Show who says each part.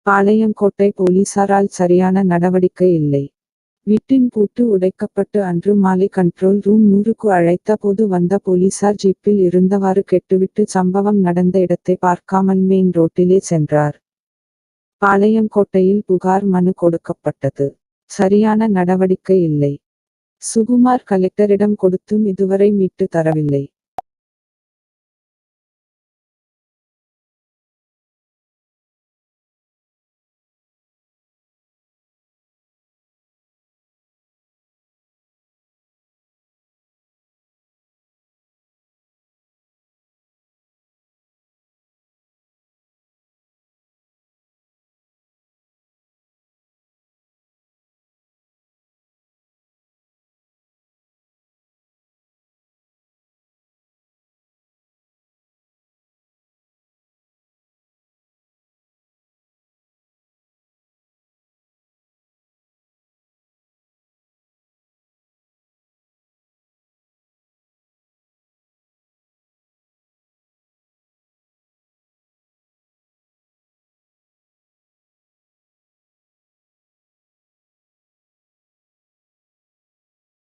Speaker 1: பாளையங்கோட்டை போலீசாரால் சரியான நடவடிக்கை இல்லை. வீட்டின் பூட்டு உடைக்கப்பட்டு அன்று மாலை கண்ட்ரோல் ரூம் 100க்கு அழைத்த போது வந்த போலீசார் ஜீப்பில் இருந்தவாறு கெட்டுவிட்டு சம்பவம் நடந்த இடத்தை பார்க்காமல் மெயின் ரோட்டிலே சென்றார். பாளையங்கோட்டையில் புகார் மனு கொடுக்கப்பட்டது. சரியான நடவடிக்கை இல்லை. சுகுமார் கலெக்டரிடம் கொடுத்தும் இதுவரை மீட்டு தரவில்லை.